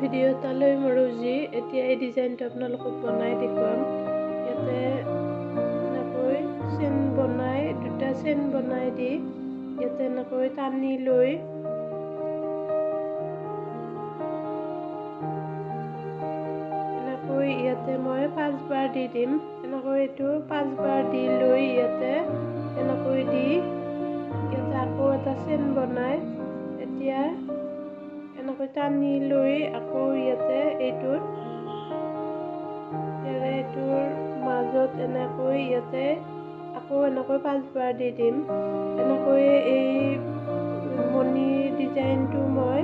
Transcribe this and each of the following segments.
Video এটালৈ মই ৰজি এতিয়া এই ডিজাইনটো আপোনালোকক বনাই দেখুৱাম। ইয়াতে এনেকৈ চেন বনাই দুটা চেন বনাই দি ইয়াতে এনেকৈ টানি লৈ এনেকৈ ইয়াতে মই 5 বাৰ দি দিম। এনেকৈ এইটো 5 বাৰ দি লৈ ইয়াতে এনেকৈ দি ইয়াতে আকৌ এটা চেন বনাই এতিয়া এনেকৈ টানি লৈ আকৌ ইয়াতে এইটোৰ মাজত এনেকৈ ইয়াতে আকৌ এনেকৈ 5 বাৰ দি দিম। এনেকৈ এই মণি ডিজাইনটো মই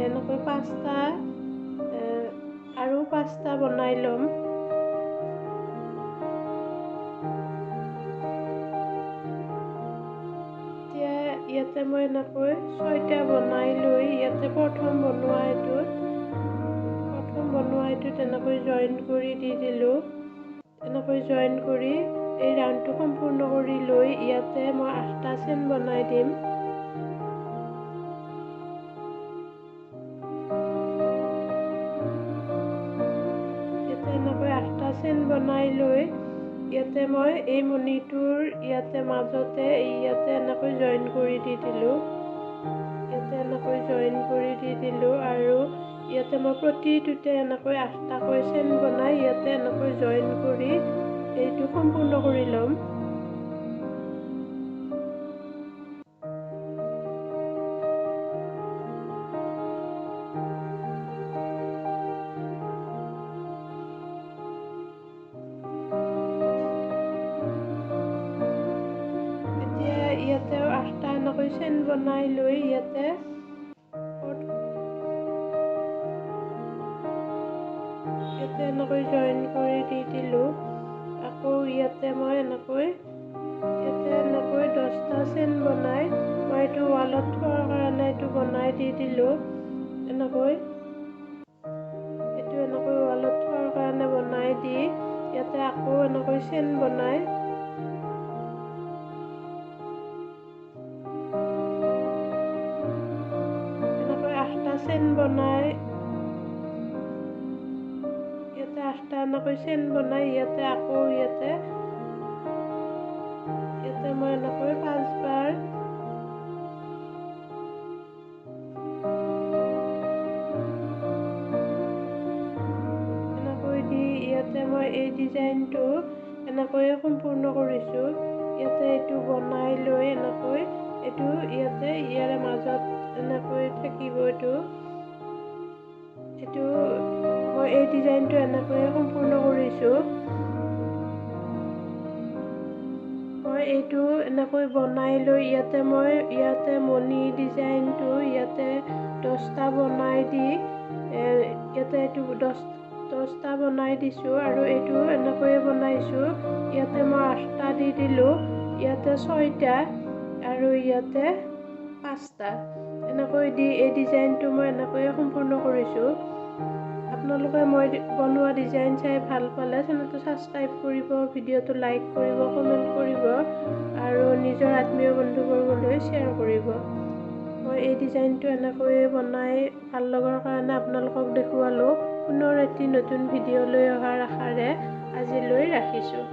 এনেকৈ 5টা আৰু 5টা বনাই ল'ম। এতিয়া ইয়াতে মই এনেকৈ 6টা বনাই লৈ ইয়াতে প্ৰথম বনোৱা এইটোত এনেকৈ জইন কৰি দি দিলোঁ। এনেকৈ জইন কৰি এই ৰাউণ্ডটো সম্পূৰ্ণ কৰি লৈ ইয়াতে মই 8টা চেন বনাই দিম। ইয়াতে এনেকৈ 8টা চেন বনাই লৈ ইয়াতে মই এই মণিটোৰ ইয়াতে মাজতে ইয়াতে এনেকৈ জইন কৰি দি দিলোঁ। ইয়াতে এনেকৈ জইন কৰি দি দিলোঁ আৰু ইয়াতে মই প্ৰতিটোতে এনেকৈ 8টাকৈ চেন বনাই ইয়াতে এনেকৈ জইন কৰি এইটো সম্পূৰ্ণ কৰি ল'ম। এতিয়া ইয়াতেও 8টা এনেকৈ চেন বনাই লৈ ইয়াতে এনেকৈ জইন কৰি দি দিলোঁ। আকৌ ইয়াতে মই এনেকৈ 10টা চেন বনাই মই এইটো ৱালত থোৱাৰ কাৰণে এইটো বনাই দি দিলোঁ। এনেকৈ ৱালত থোৱাৰ কাৰণে বনাই দি ইয়াতে আকৌ এনেকৈ চেন বনাই এনেকৈ 8টা চেন বনাই ইয়াতে 8টা এনেকৈ চেন বনাই ইয়াতে আকৌ ইয়াতে মই এনেকৈ 5 বাৰ এনেকৈ দি ইয়াতে মই এই ডিজাইনটো এনেকৈ সম্পূৰ্ণ কৰিছোঁ। ইয়াতে এইটো বনাই লৈ এনেকৈ এইটো ইয়াতে ইয়াৰে মাজত এনেকৈ থাকিব। এইটো মই এই ডিজাইনটো এনেকৈয়ে সম্পূৰ্ণ কৰিছোঁ। মই এইটো এনেকৈ বনাই লৈ ইয়াতে মণি ডিজাইনটো ইয়াতে 10টা বনাই দি ইয়াতে এইটো 10টা বনাই দিছোঁ আৰু এইটো এনেকৈয়ে বনাইছোঁ। ইয়াতে মই 8টা দি দিলোঁ, ইয়াতে 6টা আৰু ইয়াতে 5টা এনেকৈ দি এই ডিজাইনটো মই এনেকৈয়ে সম্পূৰ্ণ কৰিছোঁ। আপোনালোকে মই বনোৱা ডিজাইন চাই ভাল পালে চেনেলটো ছাবস্ক্ৰাইব কৰিব, ভিডিঅ'টো লাইক কৰিব, কমেণ্ট কৰিব আৰু নিজৰ আত্মীয় বন্ধুবৰ্গলৈ শ্বেয়াৰ কৰিব। মই এই ডিজাইনটো এনেকৈয়ে বনাই ভাল লগাৰ কাৰণে আপোনালোকক দেখুৱালোঁ। পুনৰ এটি নতুন ভিডিঅ' লৈ অহাৰ আশাৰে আজিলৈ ৰাখিছোঁ।